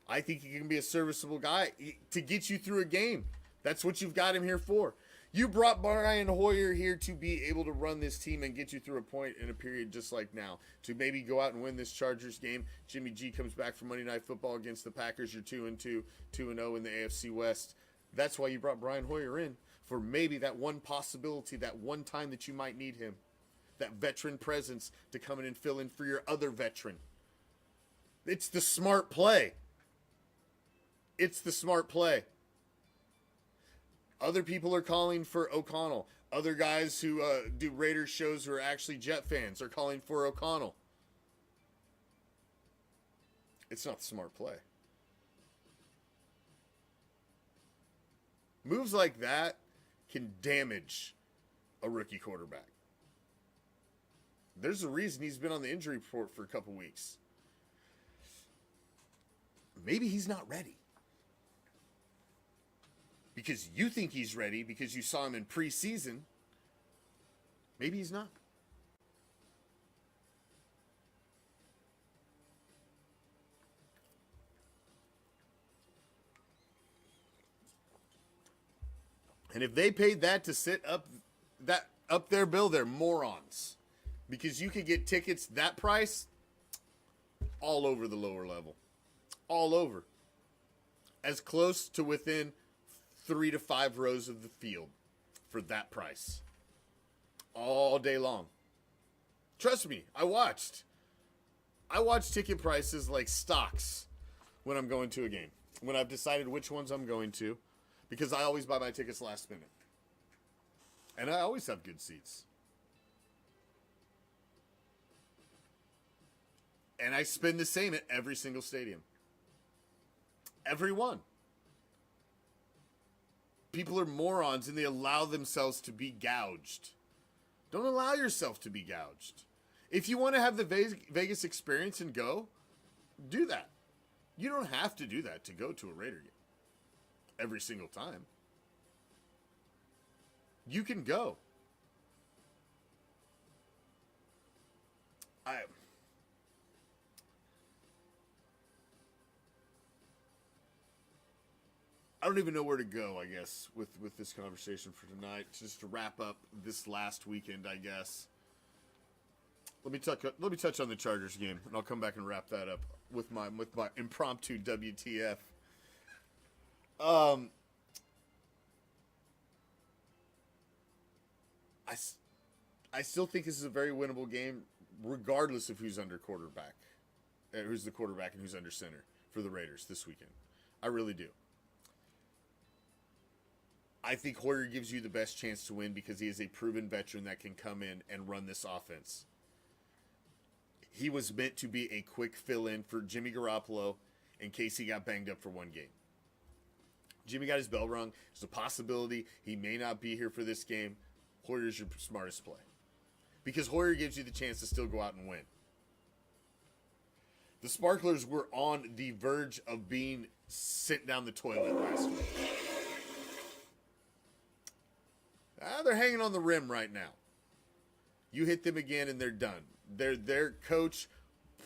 I think he can be a serviceable guy to get you through a game. That's what you've got him here for. You brought Brian Hoyer here to be able to run this team and get you through a point in a period just like now. To maybe go out and win this Chargers game. Jimmy G comes back from Monday Night Football against the Packers. You're 2-2, 2-0 in the AFC West. That's why you brought Brian Hoyer in. For maybe that one possibility, that one time that you might need him. That veteran presence to come in and fill in for your other veteran. It's the smart play. It's the smart play. Other people are calling for O'Connell. Other guys who do Raiders shows who are actually Jet fans are calling for O'Connell. It's not the smart play. Moves like that can damage a rookie quarterback. There's a reason he's been on the injury report for a couple weeks. Maybe he's not ready. Because you think he's ready because you saw him in preseason. Maybe he's not. And if they paid that to sit up their bill, they're morons. Because you could get tickets that price all over the lower level. All over. As close to within 3 to 5 rows of the field for that price. All day long. Trust me, I watched ticket prices like stocks when I'm going to a game. When I've decided which ones I'm going to. Because I always buy my tickets last minute. And I always have good seats. And I spend the same at every single stadium. Every one. People are morons and they allow themselves to be gouged. Don't allow yourself to be gouged. If you want to have the Vegas experience and go, do that. You don't have to do that to go to a Raider game every single time. You can go. I don't even know where to go, I guess, with this conversation for tonight. Just to wrap up this last weekend, I guess. Let me touch on the Chargers game, and I'll come back and wrap that up with my impromptu WTF. I still think this is a very winnable game, regardless of who's under quarterback, who's the quarterback and who's under center for the Raiders this weekend. I really do. I think Hoyer gives you the best chance to win because he is a proven veteran that can come in and run this offense. He was meant to be a quick fill-in for Jimmy Garoppolo in case he got banged up for one game. Jimmy got his bell rung. There's a possibility he may not be here for this game. Hoyer's your smartest play. Because Hoyer gives you the chance to still go out and win. The Sparklers were on the verge of being sent down the toilet last week. They're hanging on the rim right now. You hit them again and they're done. Their coach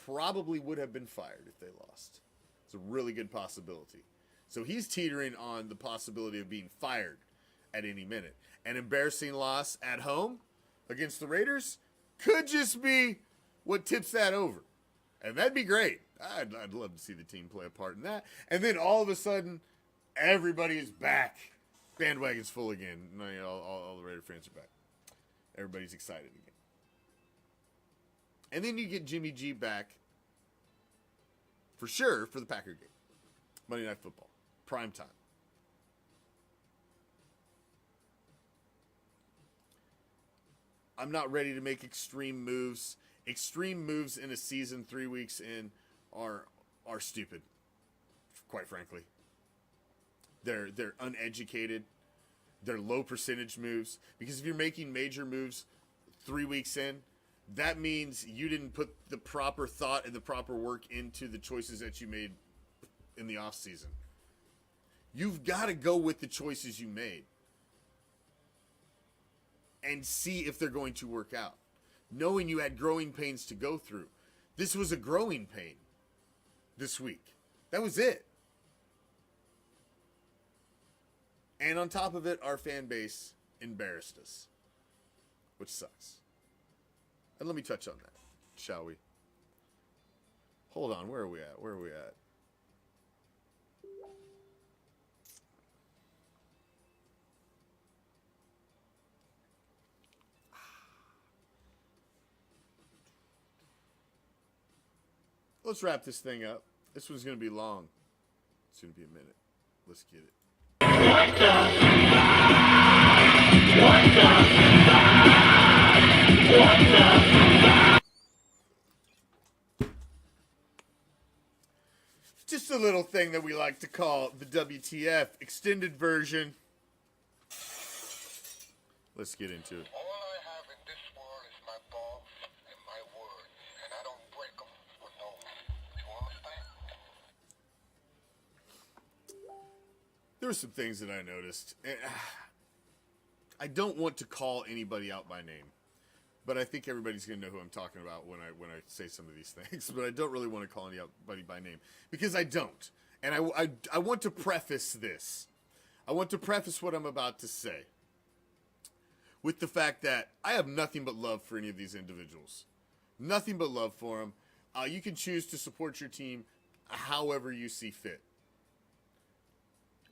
probably would have been fired if they lost. It's a really good possibility. So he's teetering on the possibility of being fired at any minute. An embarrassing loss at home against the Raiders could just be what tips that over. And that'd be great. I'd love to see the team play a part in that. And then all of a sudden, everybody is back. Bandwagon's full again. All the Raider fans are back. Everybody's excited again. And then you get Jimmy G back for sure for the Packer game. Monday Night Football. Prime time. I'm not ready to make extreme moves. Extreme moves in a season 3 weeks in are are stupid, quite frankly. They're uneducated. They're low percentage moves. Because if you're making major moves 3 weeks in, that means you didn't put the proper thought and the proper work into the choices that you made in the off season. You've got to go with the choices you made and see if they're going to work out. Knowing you had growing pains to go through. This was a growing pain this week. That was it. And on top of it, our fan base embarrassed us, which sucks. And let me touch on that, shall we? Hold on, where are we at? Let's wrap this thing up. This one's going to be long. It's going to be a minute. Let's get it. Just a little thing that we like to call the WTF extended version. Let's get into it. All I have in this world is my balls and my word, and I don't break them for no one. You understand? There were some things that I noticed. I don't want to call anybody out by name, but I think everybody's going to know who I'm talking about when I say some of these things. But I don't really want to call anybody by name because I don't. And I want to preface this. I want to preface what I'm about to say with the fact that I have nothing but love for any of these individuals. Nothing but love for them. You can choose to support your team however you see fit.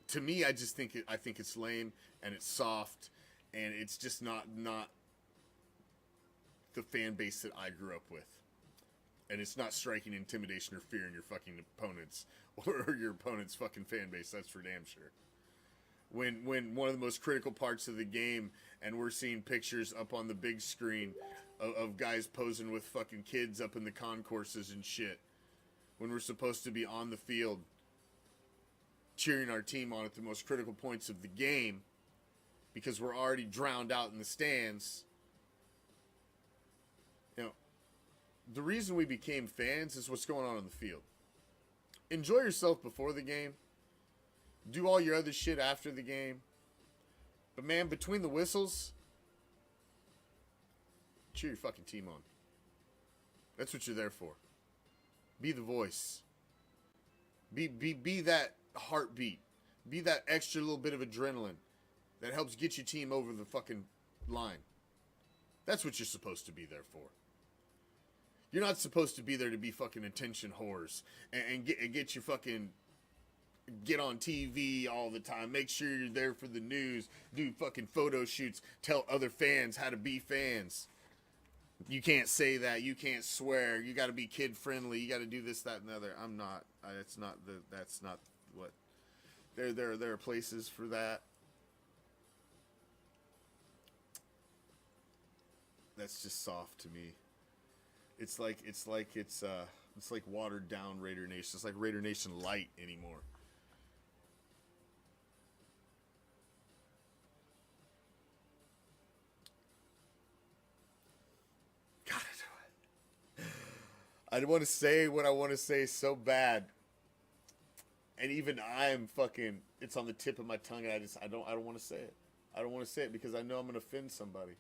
To me, I think it's lame and it's soft and it's just not the fan base that I grew up with. And it's not striking intimidation or fear in your fucking opponents or your opponent's fucking fan base. That's for damn sure. When one of the most critical parts of the game, and we're seeing pictures up on the big screen of guys posing with fucking kids up in the concourses and shit, when we're supposed to be on the field cheering our team on at the most critical points of the game because we're already drowned out in the stands. You know, the reason we became fans is what's going on the field. Enjoy yourself before the game. Do all your other shit after the game. But man, between the whistles, cheer your fucking team on. That's what you're there for. Be the voice. Be that heartbeat. Be that extra little bit of adrenaline that helps get your team over the fucking line. That's what you're supposed to be there for. You're not supposed to be there to be fucking attention whores and get your fucking get on TV all the time. Make sure you're there for the news. Do fucking photo shoots. Tell other fans how to be fans. You can't say that. You can't swear. You got to be kid friendly. You got to do this, that, and the other. I'm not. That's not what. There are places for that. That's just soft to me. It's like watered down Raider Nation. It's like Raider Nation light anymore. Gotta do it. I want to say what I want to say so bad, and even I'm fucking. It's on the tip of my tongue, and I don't want to say it. I don't want to say it because I know I'm gonna offend somebody.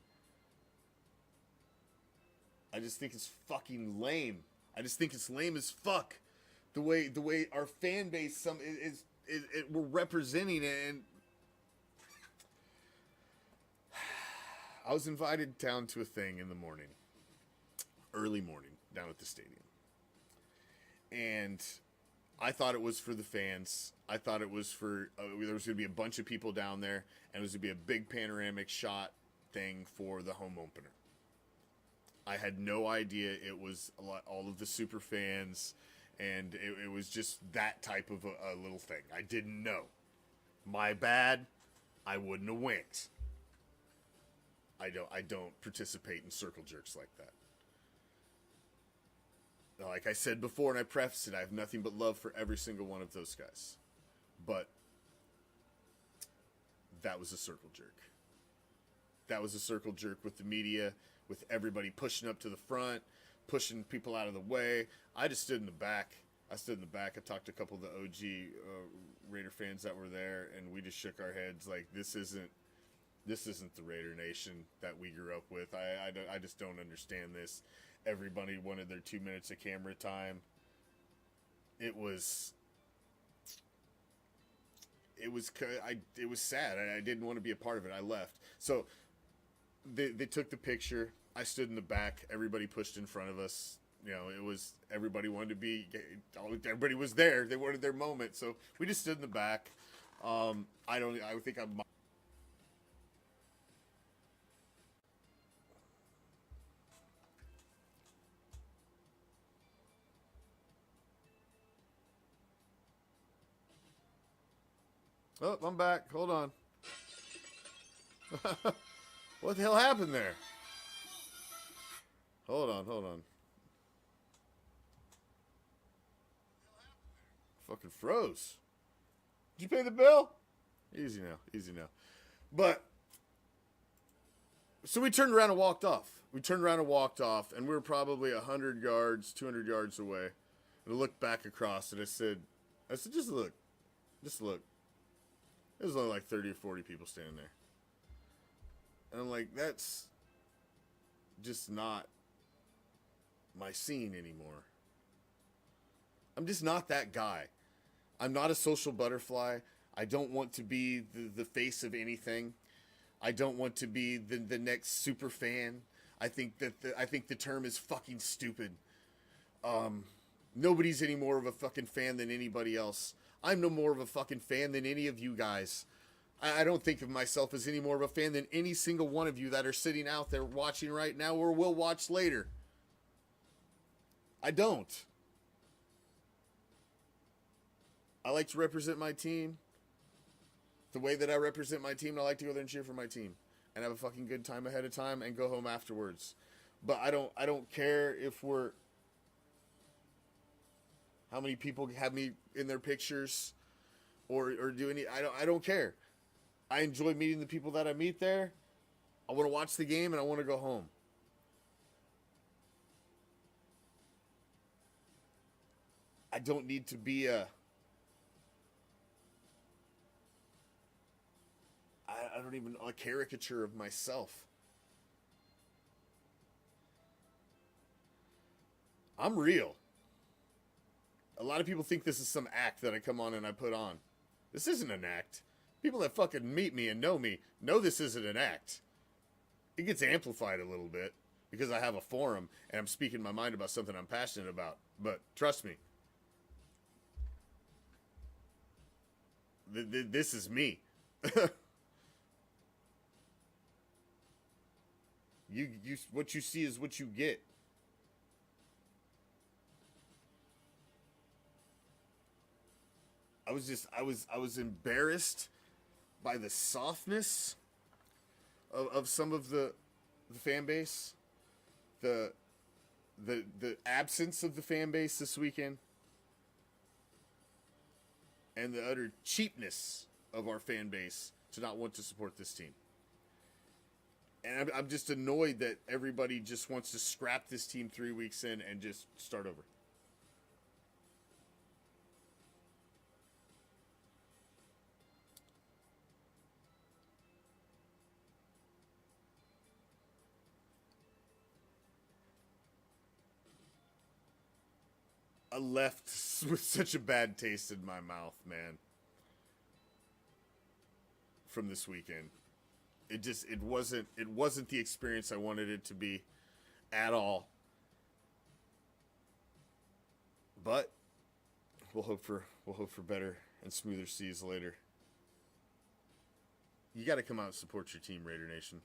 I just think it's fucking lame. I just think it's lame as fuck. The way our fan base we're representing it. And I was invited down to a thing in the morning, early morning, down at the stadium, and I thought it was for the fans. I thought it was for there was going to be a bunch of people down there, and it was going to be a big panoramic shot thing for the home opener. I had no idea it was all of the super fans, and it was just that type of a little thing. I didn't know. My bad. I wouldn't have went. I don't participate in circle jerks like that. Like I said before, and I prefaced it, I have nothing but love for every single one of those guys. But that was a circle jerk. That was a circle jerk with the media, with everybody pushing up to the front, pushing people out of the way. I just stood in the back. I talked to a couple of the OG Raider fans that were there, and we just shook our heads like, this isn't the Raider Nation that we grew up with. I just don't understand this. Everybody wanted their 2 minutes of camera time. It was sad. I didn't want to be a part of it. I left. So they took the picture. I stood in the back. Everybody pushed in front of us. You know, it was, everybody wanted to be, everybody was there. They wanted their moment. So we just stood in the back. I think I'm. Oh, I'm back. Hold on. What the hell happened there? Hold on. Fucking froze. Did you pay the bill? Easy now. But, so we turned around and walked off. And we were probably 100 yards, 200 yards away. And I looked back across and I said, just look. There's only like 30 or 40 people standing there. And I'm like, that's just not my scene anymore. I'm just not that guy. I'm not a social butterfly. I don't want to be the face of anything. I don't want to be the next super fan. I think the term is fucking stupid. Nobody's any more of a fucking fan than anybody else. I'm no more of a fucking fan than any of you guys. I don't think of myself as any more of a fan than any single one of you that are sitting out there watching right now or will watch later. I don't. I like to represent my team the way that I represent my team, and I like to go there and cheer for my team and have a fucking good time ahead of time and go home afterwards. But I don't care if we're, how many people have me in their pictures or do any, I don't care. I enjoy meeting the people that I meet there. I want to watch the game and I want to go home. I don't need to be a caricature of myself. I'm real. A lot of people think this is some act that I come on and I put on. This isn't an act. People that fucking meet me and know this isn't an act. It gets amplified a little bit because I have a forum and I'm speaking my mind about something I'm passionate about. But trust me, this is me. You what you see is what you get. I was embarrassed by the softness of some of the fan base, the absence of the fan base this weekend, and the utter cheapness of our fan base to not want to support this team. And I'm just annoyed that everybody just wants to scrap this team 3 weeks in and just start over. I left with such a bad taste in my mouth, man, from this weekend. It wasn't the experience I wanted it to be at all. But we'll hope for better and smoother seas later. You got to come out and support your team, Raider Nation.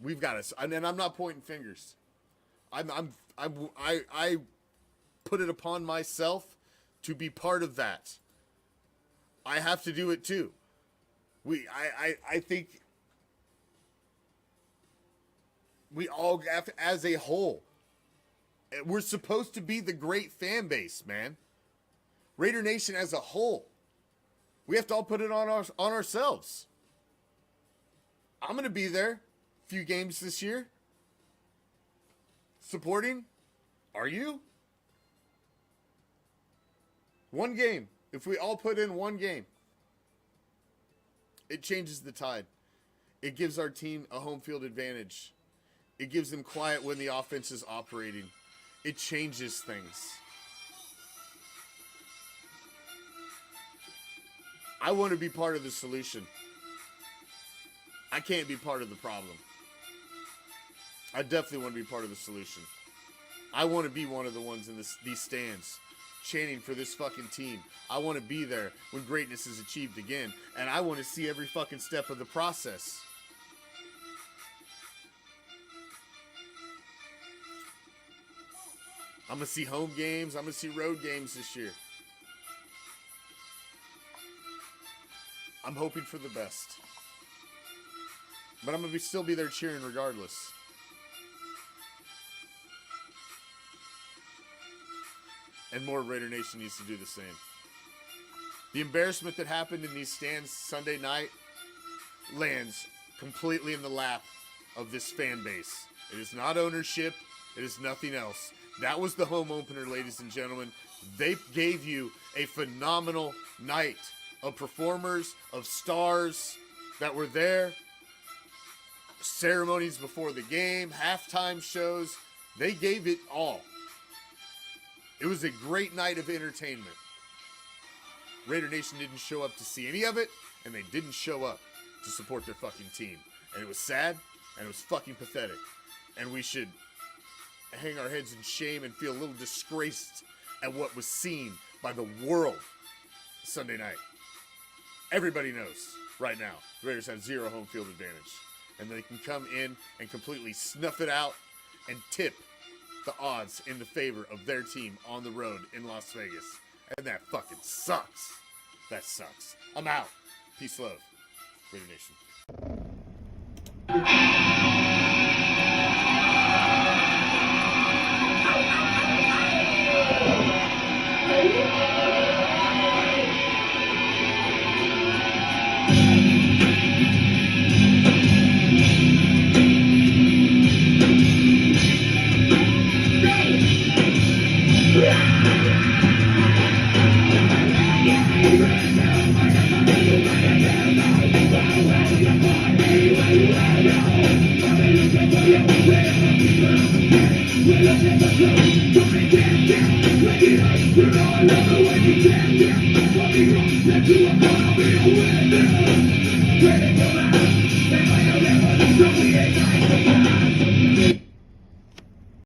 We've got to, and I'm not pointing fingers. I put it upon myself to be part of that. I have to do it too. I think we all have to, as a whole, We're supposed to be the great fan base, man. Raider Nation as a whole. We have to all put it on ourselves. I'm going to be there. A few games this year. Supporting. Are you? One game. If we all put in one game, it changes the tide. It gives our team a home field advantage. It gives them quiet when the offense is operating. It changes things. I want to be part of the solution. I can't be part of the problem. I definitely want to be part of the solution. I want to be one of the ones in these stands chanting for this fucking team. I want to be there when greatness is achieved again. And I want to see every fucking step of the process. I'm going to see home games. I'm going to see road games this year. I'm hoping for the best. But I'm going to still be there cheering regardless. And more Raider Nation needs to do the same. The embarrassment that happened in these stands Sunday night lands completely in the lap of this fan base. It is not ownership. It is nothing else. That was the home opener, ladies and gentlemen. They gave you a phenomenal night of performers, of stars that were there. Ceremonies before the game, halftime shows. They gave it all. It was a great night of entertainment. Raider Nation didn't show up to see any of it, and they didn't show up to support their fucking team. And it was sad, and it was fucking pathetic. And we should hang our heads in shame and feel a little disgraced at what was seen by the world Sunday night. Everybody knows right now the Raiders have zero home field advantage. And they can come in and completely snuff it out and tip the odds in the favor of their team on the road in Las Vegas. And that fucking sucks. That sucks. I'm out. Peace, love. Raider Nation. Ready